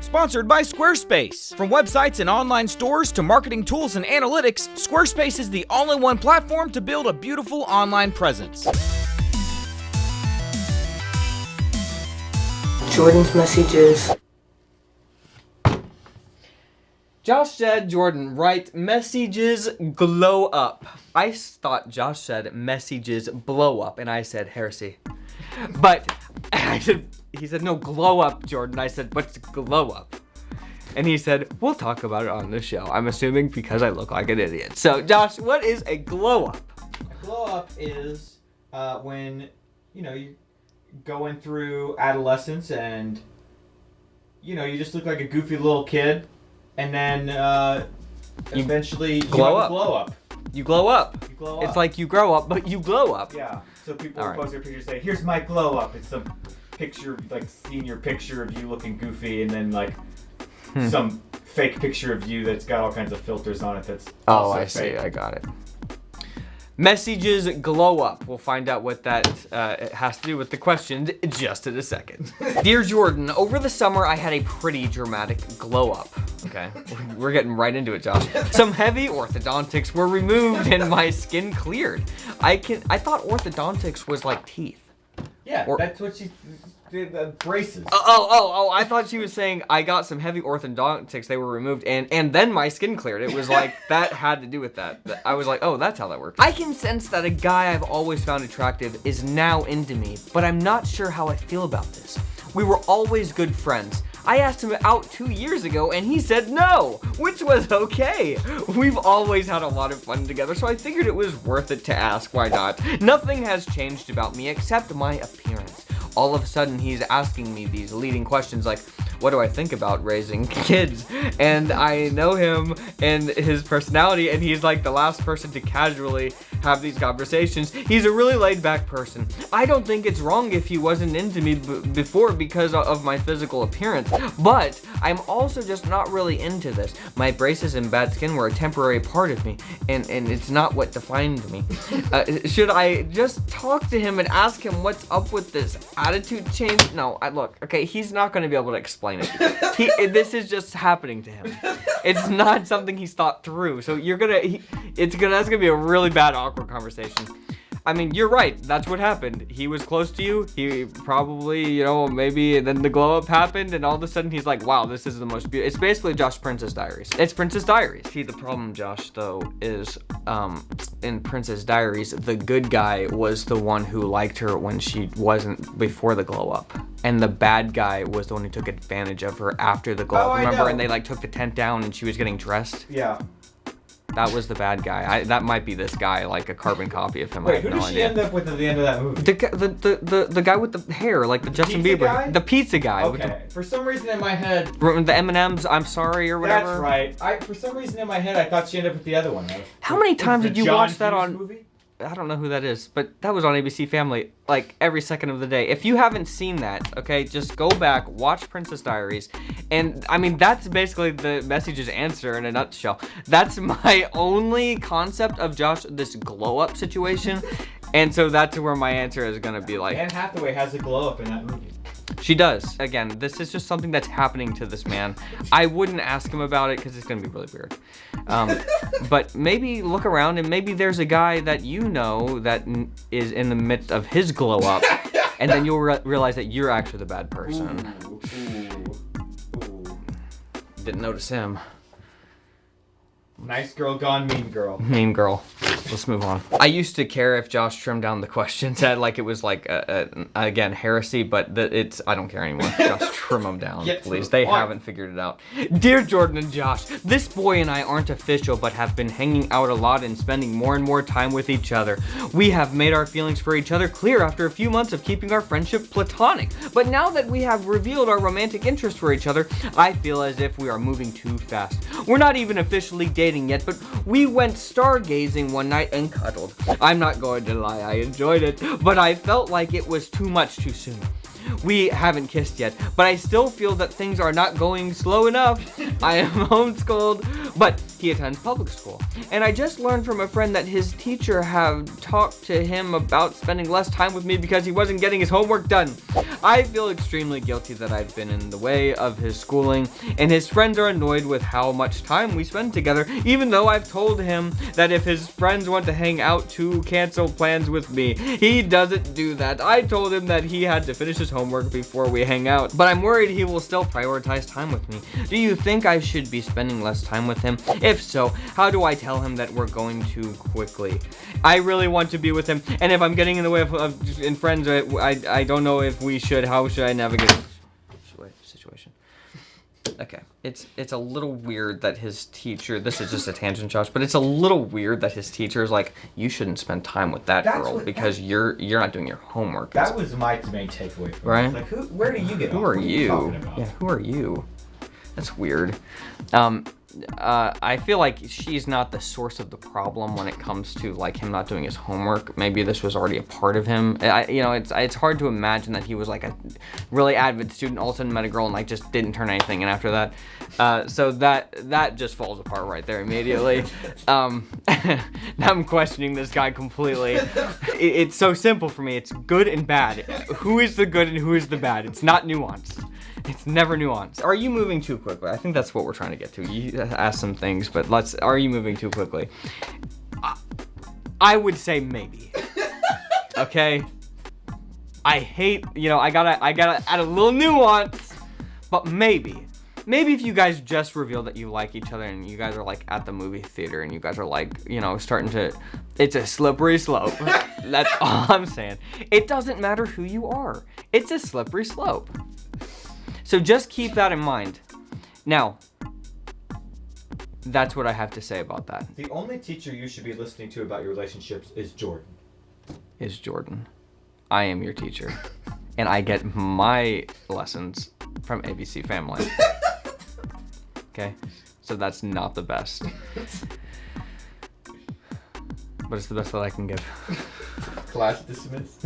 Sponsored by Squarespace. From websites and online stores to marketing tools and analytics, Squarespace is the all-in-one platform to build a beautiful online presence. Jordan's messages. Josh said, Jordan, write messages glow up. I thought Josh said messages blow up, and I said heresy. But he said, no, glow up, Jordan. I said, what's glow up? And he said, we'll talk about it on the show. I'm assuming because I look like an idiot. So, Josh, what is a glow up? A glow up is when, you're going through adolescence and, you just look like a goofy little kid. And then eventually glow up. Glow up. You glow up. You glow up. It's like you grow up, but you glow up. Yeah. So people All right. post their pictures say, here's my glow up. It's some picture, like senior picture of you looking goofy, and then like some fake picture of you that's got all kinds of filters on it that's also I fake. see. I got it. Messages glow up. We'll find out what that has to do with the question just in a second. Dear Jordan, over the summer I had a pretty dramatic glow up. Okay, we're getting right into it, Josh. Some heavy orthodontics were removed and my skin cleared. I thought orthodontics was like teeth. Yeah, that's what she did. Braces. Oh! I thought she was saying I got some heavy orthodontics. They were removed, and then my skin cleared. It was like that had to do with that. I was like, oh, that's how that works. I can sense that a guy I've always found attractive is now into me, but I'm not sure how I feel about this. We were always good friends. I asked him out 2 years ago and he said no, which was okay. We've always had a lot of fun together, so I figured it was worth it to ask, why not? Nothing has changed about me except my appearance. All of a sudden he's asking me these leading questions like, what do I think about raising kids? And I know him and his personality, and he's like the last person to casually have these conversations. He's a really laid back person. I don't think it's wrong if he wasn't into me before because of my physical appearance, but I'm also just not really into this. My braces and bad skin were a temporary part of me, and it's not what defined me. Should I just talk to him and ask him what's up with this attitude change? No, look, okay, he's not going to be able to explain it. This is just happening to him. It's not something he's thought through. So that's gonna be a really bad, awkward conversation. I mean, you're right. That's what happened. He was close to you. He probably, maybe then the glow up happened, and all of a sudden he's like, wow, this is the most beautiful. It's basically Josh Prince's Diaries. It's Prince's Diaries. See, the problem, Josh, though, is in Prince's Diaries, the good guy was the one who liked her when she wasn't before the glow up. And the bad guy was the one who took advantage of her after the glow up. Remember? And they took the tent down and she was getting dressed? Yeah. That was the bad guy. That might be this guy, like a carbon copy of him. Wait, I have who no did she idea. end up with at the end of that movie? The guy with the hair, like the Justin pizza Bieber. guy? The pizza guy. Okay. For some reason in my head. The M&M's, I'm sorry, or whatever. That's right. For some reason in my head, I thought she ended up with the other one. How many times did you watch that on... Movie? I don't know who that is, but that was on ABC Family, like, every second of the day. If you haven't seen that, okay, just go back, watch Princess Diaries, and, I mean, that's basically the Message's answer in a nutshell. That's my only concept of Josh, this glow-up situation, and so that's where my answer is gonna be like... Anne Hathaway has a glow-up in that movie. She does. Again, this is just something that's happening to this man. I wouldn't ask him about it because it's going to be really weird. But maybe look around and maybe there's a guy that you know that is in the midst of his glow up, and then you'll realize that you're actually the bad person. Ooh. Didn't notice him. Nice girl gone mean girl. Mean girl. Let's move on. I used to care if Josh trimmed down the questions. Like it was like, again, heresy, but I don't care anymore. Josh, trim them down, please. They haven't figured it out. Dear Jordan and Josh, this boy and I aren't official, but have been hanging out a lot and spending more and more time with each other. We have made our feelings for each other clear after a few months of keeping our friendship platonic. But now that we have revealed our romantic interest for each other, I feel as if we are moving too fast. We're not even officially dating yet, but we went stargazing one night and cuddled. I'm not going to lie, I enjoyed it, but I felt like it was too much too soon. We haven't kissed yet, but I still feel that things are not going slow enough. I am homeschooled, but He attends public school. And I just learned from a friend that his teacher have talked to him about spending less time with me because he wasn't getting his homework done. I feel extremely guilty that I've been in the way of his schooling, and his friends are annoyed with how much time we spend together, even though I've told him that if his friends want to hang out to cancel plans with me. He doesn't do that. I told him that he had to finish his homework before we hang out, but I'm worried he will still prioritize time with me. Do you think I should be spending less time with him? If so, how do I tell him that we're going too quickly? I really want to be with him, and if I'm getting in the way of in friends, I don't know if we should. How should I navigate this situation? Okay, it's a little weird that his teacher, this is just a tangent, Josh, but it's a little weird that his teacher is like, you shouldn't spend time with that girl because you're not doing your homework. That was my main takeaway from right? it. Like, where do you get Who off? are What you? talking about? Yeah, who are you? That's weird. I feel like she's not the source of the problem when it comes to like him not doing his homework. Maybe this was already a part of him. It's hard to imagine that he was like a really avid student, all of a sudden met a girl and like just didn't turn anything in after that. So that just falls apart right there immediately. Now I'm questioning this guy completely. It's so simple for me. It's good and bad. Who is the good and who is the bad? It's not nuanced. It's never nuanced. Are you moving too quickly? I think that's what we're trying to get to. You asked some things, but are you moving too quickly? I would say maybe. Okay? I hate, I gotta add a little nuance, but maybe. Maybe if you guys just reveal that you like each other and you guys are like at the movie theater and you guys are like, starting to, it's a slippery slope. That's all I'm saying. It doesn't matter who you are. It's a slippery slope. So just keep that in mind. Now, that's what I have to say about that. The only teacher you should be listening to about your relationships is Jordan. I am your teacher. And I get my lessons from ABC Family. Okay? So that's not the best. But it's the best that I can give. Class dismissed.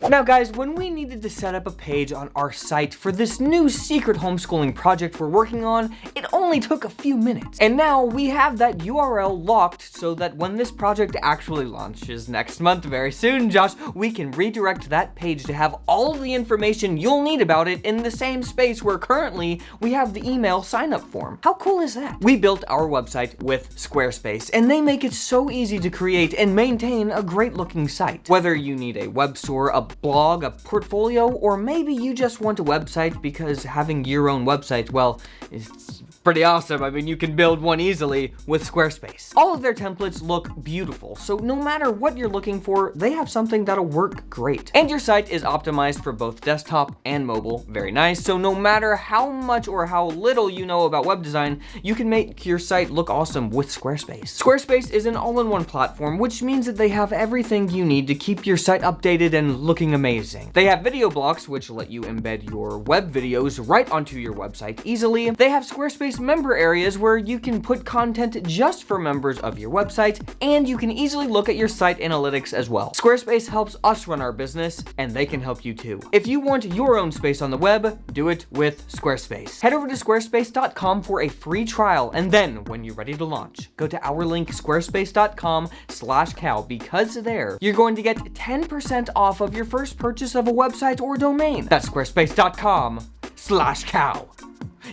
Now guys, when we needed to set up a page on our site for this new secret homeschooling project we're working on, it only took a few minutes. And now we have that URL locked so that when this project actually launches next month very soon, Josh, we can redirect that page to have all of the information you'll need about it in the same space where currently we have the email sign-up form. How cool is that? We built our website with Squarespace, and they make it so easy to create and maintain a great looking site. Whether you need a web store, a blog, a portfolio, or maybe you just want a website because having your own website, well, it's pretty awesome. I mean, you can build one easily with Squarespace. All of their templates look beautiful, so no matter what you're looking for, they have something that'll work great. And your site is optimized for both desktop and mobile. Very nice. So no matter how much or how little you know about web design, you can make your site look awesome with Squarespace. Squarespace is an all-in-one platform, which means that they have everything you need to keep your site updated and looking amazing. They have video blocks, which let you embed your web videos right onto your website easily. They have Squarespace member areas where you can put content just for members of your website, and you can easily look at your site analytics as well. Squarespace helps us run our business, and they can help you too. If you want your own space on the web, do it with Squarespace. Head over to squarespace.com for a free trial, and then when you're ready to launch, go to our link squarespace.com/cow, because there you're going to get 10% off of your first purchase of a website or domain. That's squarespace.com/cow.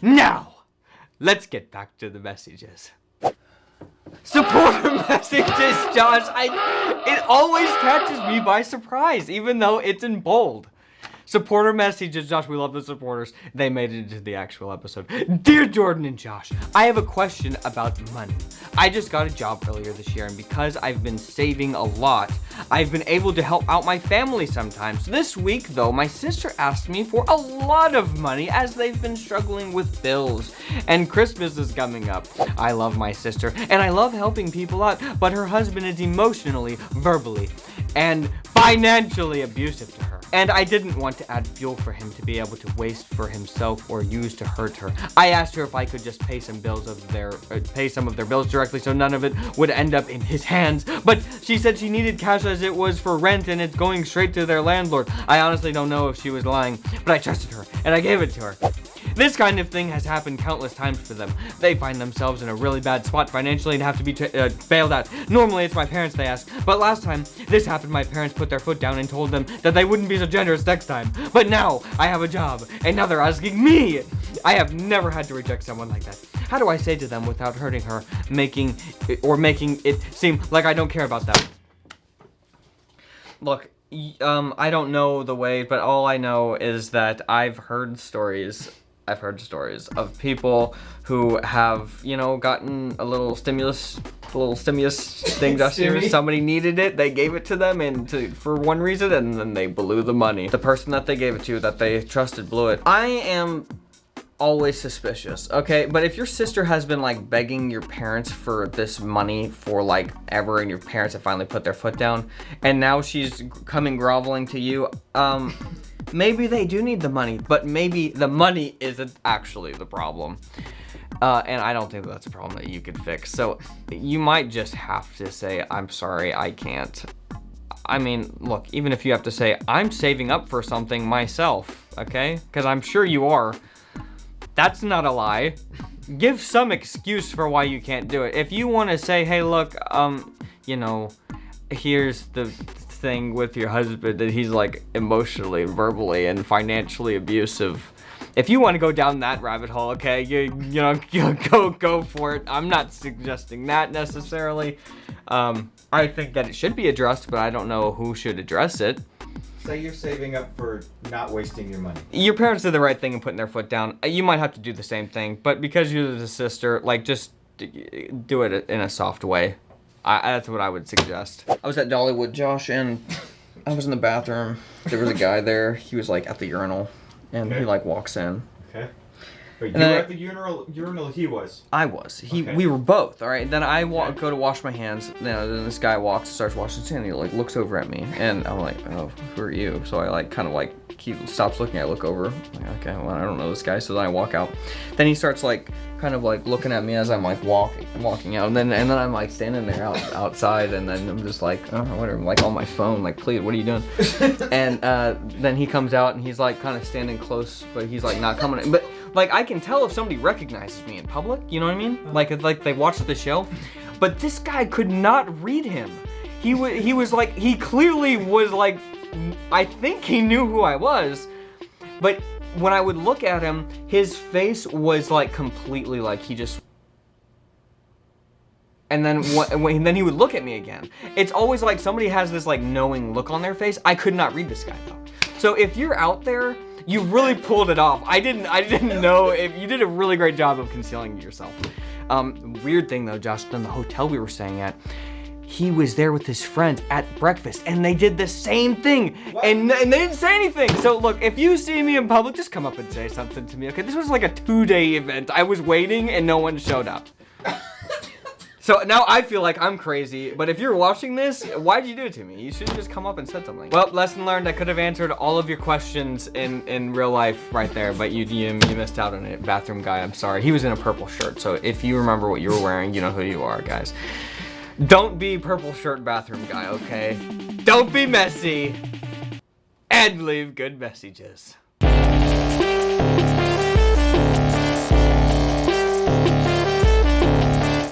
Now, let's get back to the messages. Supporter messages, Josh. It always catches me by surprise, even though it's in bold. Supporter messages, Josh, we love the supporters. They made it into the actual episode. Dear Jordan and Josh, I have a question about money. I just got a job earlier this year, and because I've been saving a lot, I've been able to help out my family sometimes. This week, though, my sister asked me for a lot of money as they've been struggling with bills, and Christmas is coming up. I love my sister, and I love helping people out, but her husband is emotionally, verbally, and financially abusive to her. And I didn't want to add fuel for him to be able to waste for himself or use to hurt her. I asked her if I could just pay some of their bills directly so none of it would end up in his hands. But she said she needed cash as it was for rent and it's going straight to their landlord. I honestly don't know if she was lying, but I trusted her and I gave it to her. This kind of thing has happened countless times for them. They find themselves in a really bad spot financially and have to be bailed out. Normally it's my parents they ask, but last time this happened, my parents put their foot down and told them that they wouldn't be so generous next time. But now I have a job, and now they're asking me. I have never had to reject someone like that. How do I say to them without hurting her, making it seem like I don't care about them? Look, I don't know the way, but all I know is that I've heard stories of people who have, you know, gotten a little stimulus thing just here. Somebody needed it, they gave it to them, and for one reason, and then they blew the money. The person that they gave it to, that they trusted, blew it. I am always suspicious, okay? But if your sister has been like begging your parents for this money for like ever, and your parents have finally put their foot down, and now she's coming groveling to you, maybe they do need the money, but maybe the money isn't actually the problem. And I don't think that's a problem that you could fix. So you might just have to say, I'm sorry, I can't. I mean, look, even if you have to say, I'm saving up for something myself, okay? Because I'm sure you are. That's not a lie. Give some excuse for why you can't do it. If you want to say, hey, look, you know, here's the thing with your husband that he's like emotionally, verbally, and financially abusive. If you want to go down that rabbit hole, okay, you know, go for it. I'm not suggesting that necessarily. I think that it should be addressed, but I don't know who should address it. Say you're saving up for not wasting your money. Your parents did the right thing in putting their foot down. You might have to do the same thing, but because you're the sister, like, just do it in a soft way. That's what I would suggest. I was at Dollywood, Josh, and I was in the bathroom. There was a guy there. He was like at the urinal, and he like walks in. Okay. Wait, you were at the urinal. He was. I was. Okay. We were both. All right. Then I go to wash my hands. Then this guy starts washing his hands. And he like looks over at me, and I'm like, oh, who are you? So I like kind of like he stops looking. I look over. I'm like, okay, well, I don't know this guy. So then I walk out. Then he starts like kind of like looking at me as I'm like walking out, and then I'm like standing there outside, and then I'm just like, oh, whatever. I'm like on my phone, like, please, what are you doing? And then he comes out, and he's like kind of standing close, but he's like not coming in. But like I can tell if somebody recognizes me in public, you know what I mean? Like they watched the show. But this guy could not read him. He was like, he clearly was like, I think he knew who I was, but when I would look at him, his face was like completely like he just. And then then he would look at me again. It's always like somebody has this like knowing look on their face. I could not read this guy though. So if you're out there, you really pulled it off. I didn't know if you did a really great job of concealing yourself. Weird thing though, Josh, in the hotel we were staying at, he was there with his friends at breakfast, and they did the same thing, and they didn't say anything. So look, if you see me in public, just come up and say something to me, okay? This was like a 2-day event. I was waiting, and no one showed up. So now I feel like I'm crazy, but if you're watching this, why'd you do it to me? You should have just come up and said something. Well, lesson learned. I could have answered all of your questions in real life right there, but you missed out on it. Bathroom guy, I'm sorry. He was in a purple shirt, so if you remember what you were wearing, you know who you are, guys. Don't be purple shirt bathroom guy, okay? Don't be messy, and leave good messages.